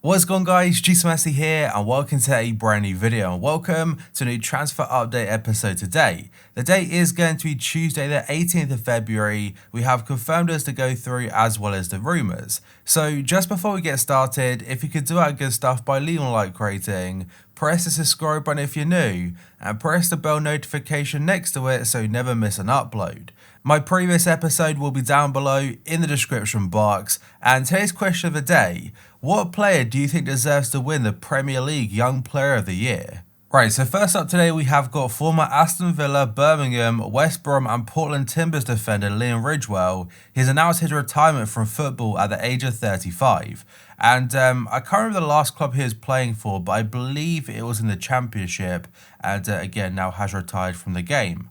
What's going on, guys? Messi here and welcome to a brand new video and welcome to a new transfer update episode today. The date is going to be Tuesday the 18th of February. We have confirmed us to go through as well as the rumours. So just before we get started, if you could do our good stuff by leaving a like rating, press the subscribe button if you're new and press the bell notification next to it so you never miss an upload. My previous episode will be down below in the description box, and today's question of the day: what player do you think deserves to win the Premier League Young Player of the Year? Right, so first up today we have got former Aston Villa, Birmingham, West Brom and Portland Timbers defender Liam Ridgewell. He's announced his retirement from football at the age of 35. And I can't remember the last club he was playing for, but I believe it was in the Championship, and again now has retired from the game.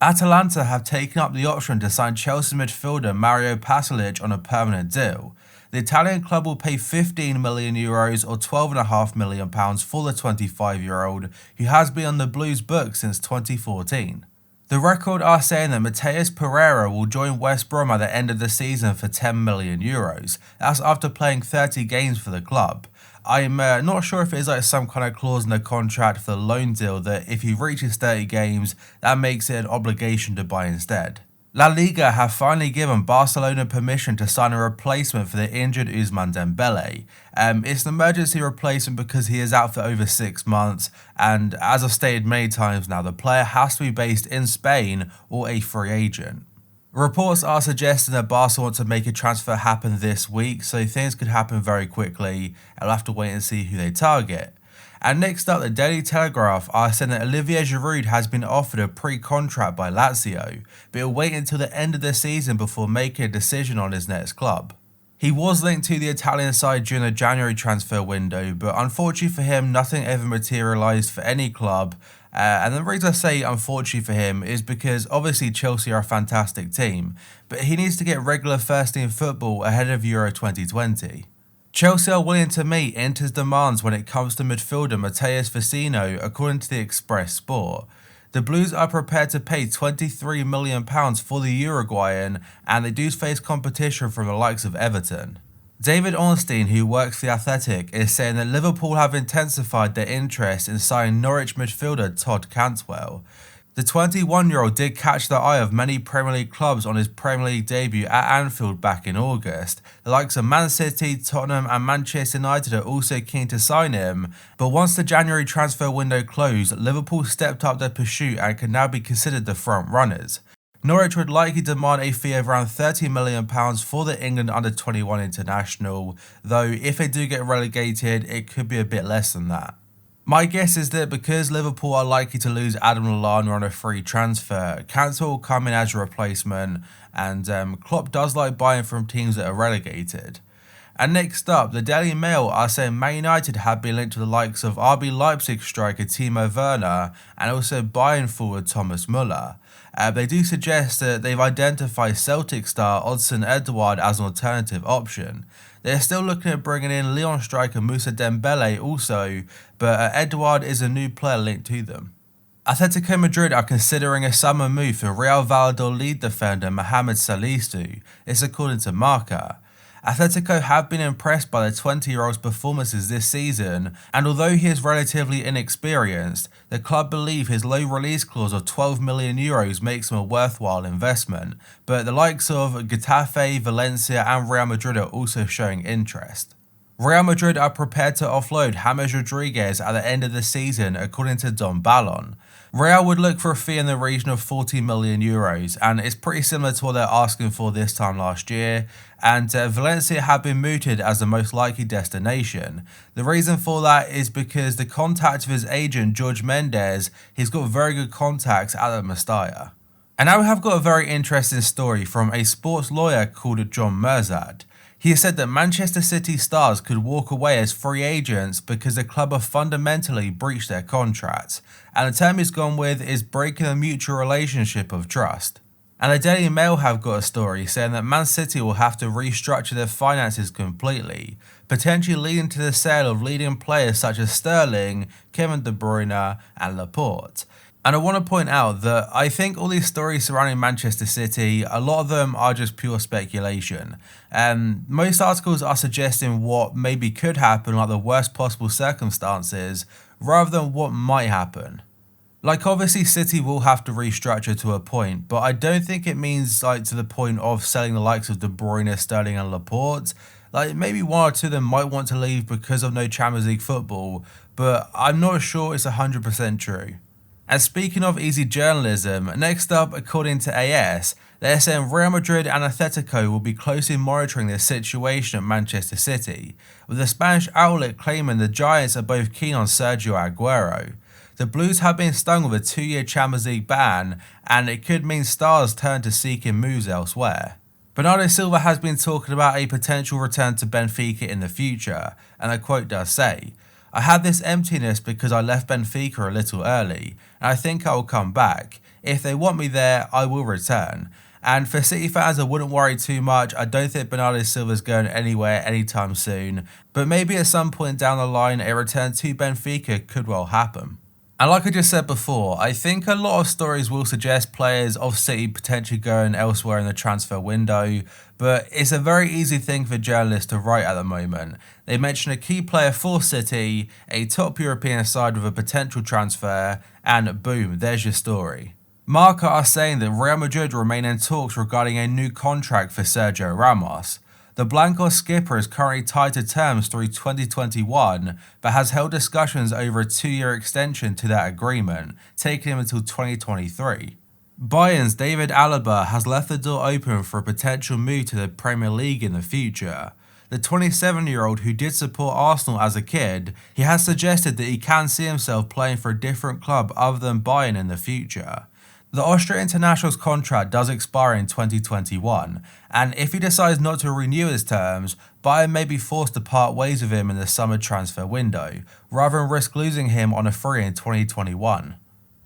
Atalanta have taken up the option to sign Chelsea midfielder Mario Pasalic on a permanent deal. The Italian club will pay €15 million or £12.5 million for the 25-year-old, who has been on the Blues' book since 2014. The record are saying that Matheus Pereira will join West Brom at the end of the season for €10 million. That's after playing 30 games for the club. I'm not sure if it's like some kind of clause in the contract for the loan deal that if he reaches 30 games, that makes it an obligation to buy instead. La Liga have finally given Barcelona permission to sign a replacement for the injured Ousmane Dembele. It's an emergency replacement because he is out for over 6 months, and as I've stated many times now, the player has to be based in Spain or a free agent. Reports are suggesting that Barca want to make a transfer happen this week, so things could happen very quickly. I'll have to wait and see who they target. And next up, the Daily Telegraph are saying that Olivier Giroud has been offered a pre-contract by Lazio, but he'll wait until the end of the season before making a decision on his next club. He was linked to the Italian side during the January transfer window, but unfortunately for him, nothing ever materialised for any club. And the reason I say unfortunately for him is because obviously Chelsea are a fantastic team, but he needs to get regular first team football ahead of Euro 2020. Chelsea are willing to meet Inter's demands when it comes to midfielder Matheus Vecino, according to the Express Sport. The Blues are prepared to pay £23 million for the Uruguayan, and they do face competition from the likes of Everton. David Ornstein, who works for The Athletic, is saying that Liverpool have intensified their interest in signing Norwich midfielder Todd Cantwell. The 21-year-old did catch the eye of many Premier League clubs on his Premier League debut at Anfield back in August. The likes of Man City, Tottenham and Manchester United are also keen to sign him, but once the January transfer window closed, Liverpool stepped up their pursuit and can now be considered the front runners. Norwich would likely demand a fee of around £30 million for the England under-21 international, though if they do get relegated, it could be a bit less than that. My guess is that because Liverpool are likely to lose Adam Lallana on a free transfer, Cantwell will come in as a replacement, and Klopp does like buying from teams that are relegated. And next up, the Daily Mail are saying Man United have been linked to the likes of RB Leipzig striker Timo Werner and also Bayern forward Thomas Müller. They do suggest that they've identified Celtic star Odsonne Edouard as an alternative option. They're still looking at bringing in Lyon striker Moussa Dembele also, but Edouard is a new player linked to them. Atletico Madrid are considering a summer move for Real Valladolid defender Mohamed Salisu, it's according to Marca. Atletico have been impressed by the 20-year-old's performances this season, and although he is relatively inexperienced, the club believe his low release clause of €12 million makes him a worthwhile investment, but the likes of Getafe, Valencia and Real Madrid are also showing interest. Real Madrid are prepared to offload James Rodriguez at the end of the season, according to Don Ballon. Real would look for a fee in the region of €40 million, and it's pretty similar to what they're asking for this time last year, and Valencia have been mooted as the most likely destination. The reason for that is because the contact of his agent George Mendes, he's got very good contacts at the Mestalla. And now we have got a very interesting story from a sports lawyer called John Merzad. He has said that Manchester City stars could walk away as free agents because the club have fundamentally breached their contracts, and the term he's gone with is breaking a mutual relationship of trust. And the Daily Mail have got a story saying that Man City will have to restructure their finances completely, potentially leading to the sale of leading players such as Sterling, Kevin De Bruyne and Laporte. And I want to point out that I think all these stories surrounding Manchester City, a lot of them are just pure speculation. Most articles are suggesting what maybe could happen, like the worst possible circumstances, rather than what might happen. Like, obviously City will have to restructure to a point, but I don't think it means like to the point of selling the likes of De Bruyne, Sterling and Laporte. Like, maybe one or two of them might want to leave because of no Champions League football, but I'm not sure it's 100% true. And speaking of easy journalism, next up, according to AS, they're saying Real Madrid and Atletico will be closely monitoring the situation at Manchester City, with the Spanish outlet claiming the Giants are both keen on Sergio Aguero. The Blues have been stung with a 2-year Champions League ban, and it could mean stars turn to seeking moves elsewhere. Bernardo Silva has been talking about a potential return to Benfica in the future, and a quote does say, "I had this emptiness because I left Benfica a little early, and I think I will come back. If they want me there, I will return." And for City fans, I wouldn't worry too much. I don't think Bernardo Silva's going anywhere anytime soon, but maybe at some point down the line, a return to Benfica could well happen. And like I just said before, I think a lot of stories will suggest players of City potentially going elsewhere in the transfer window, but it's a very easy thing for journalists to write at the moment. They mention a key player for City, a top European side with a potential transfer, and boom, there's your story. Marca are saying that Real Madrid remain in talks regarding a new contract for Sergio Ramos. The Blancos skipper is currently tied to terms through 2021, but has held discussions over a 2-year extension to that agreement, taking him until 2023. Bayern's David Alaba has left the door open for a potential move to the Premier League in the future. The 27-year-old, who did support Arsenal as a kid, he has suggested that he can see himself playing for a different club other than Bayern in the future. The Austrian international's contract does expire in 2021, and if he decides not to renew his terms, Bayern may be forced to part ways with him in the summer transfer window, rather than risk losing him on a free in 2021.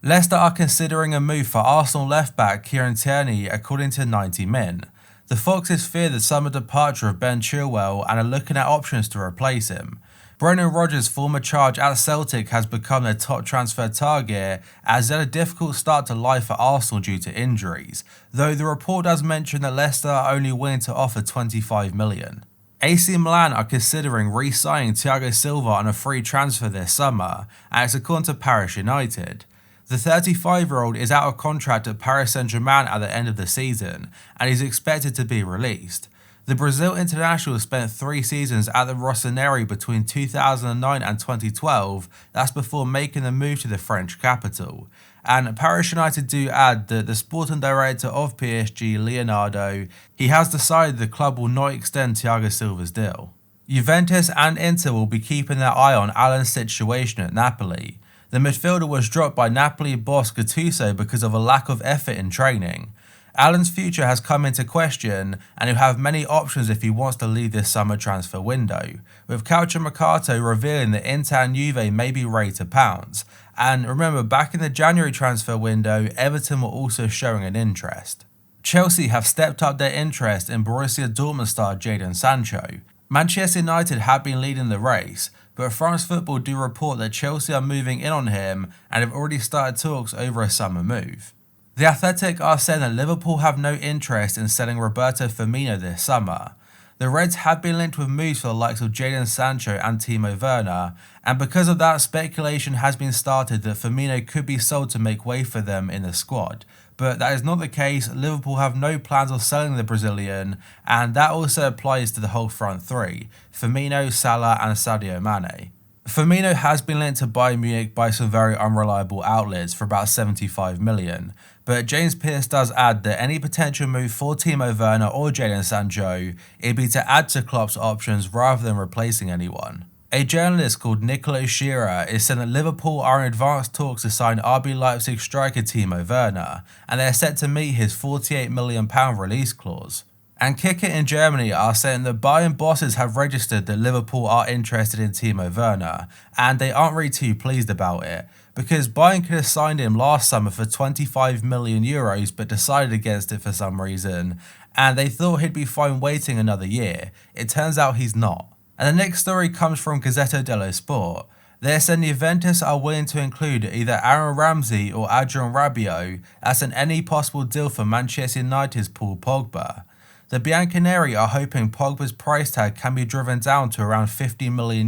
Leicester are considering a move for Arsenal left-back Kieran Tierney, according to 90 Min. The Foxes fear the summer departure of Ben Chilwell and are looking at options to replace him. Brendan Rodgers' former charge at Celtic has become their top transfer target, as they had a difficult start to life for Arsenal due to injuries, though the report does mention that Leicester are only willing to offer 25 million. AC Milan are considering re-signing THIAGO SILVA on a free transfer this summer, and it's according to Paris United. The 35-year-old is out of contract at Paris Saint-Germain at the end of the season, and is expected to be released. The Brazil international spent 3 seasons at the Rossoneri between 2009 and 2012, that's before making the move to the French capital. And Paris United do add that the sporting director of PSG, Leonardo, he has decided the club will not extend Thiago Silva's deal. Juventus and Inter will be keeping their eye on Alan's situation at Napoli. The midfielder was dropped by Napoli boss Gattuso because of a lack of effort in training. Alan's future has come into question, and he'll have many options if he wants to leave this summer transfer window, with Calciomercato revealing that Inter and Juve may be ready to pounce. And remember, back in the January transfer window, Everton were also showing an interest. Chelsea have stepped up their interest in Borussia Dortmund star Jadon Sancho. Manchester United have been leading the race, but France Football do report that Chelsea are moving in on him and have already started talks over a summer move. The Athletic are saying that Liverpool have no interest in selling Roberto Firmino this summer. The Reds have been linked with moves for the likes of Jadon Sancho and Timo Werner, and because of that, speculation has been started that Firmino could be sold to make way for them in the squad. But that is not the case. Liverpool have no plans of selling the Brazilian, and that also applies to the whole front three, Firmino, Salah and Sadio Mane. Firmino has been linked to Bayern Munich by some very unreliable outlets for about 75 million, but James Pearce does add that any potential move for Timo Werner or Jadon Sancho it'd be to add to Klopp's options rather than replacing anyone. A journalist called Nicolo Shearer is saying that Liverpool are in advanced talks to sign RB Leipzig striker Timo Werner, and they are set to meet his £48 million release clause. And Kicker in Germany are saying that Bayern bosses have registered that Liverpool are interested in Timo Werner, and they aren't really too pleased about it, because Bayern could have signed him last summer for €25 million but decided against it for some reason, and they thought he'd be fine waiting another year. It turns out he's not. And the next story comes from Gazzetta dello Sport. They're saying Juventus are willing to include either Aaron Ramsey or Adrian Rabiot as in any possible deal for Manchester United's Paul Pogba. The Bianconeri are hoping Pogba's price tag can be driven down to around €50 million,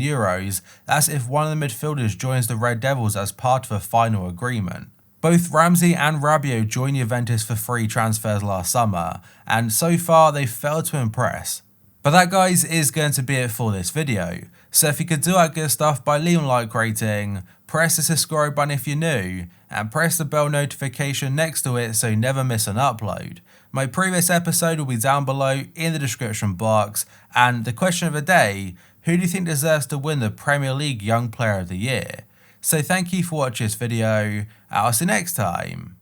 as if one of the midfielders joins the Red Devils as part of a final agreement. Both Ramsey and Rabiot joined Juventus for free transfers last summer, and so far they've failed to impress. But that, guys, is going to be it for this video. So if you could do that good stuff by leaving a like rating, press the subscribe button if you're new, and press the bell notification next to it so you never miss an upload. My previous episode will be down below in the description box, and the question of the day, who do you think deserves to win the Premier League Young Player of the Year? So thank you for watching this video, I'll see you next time.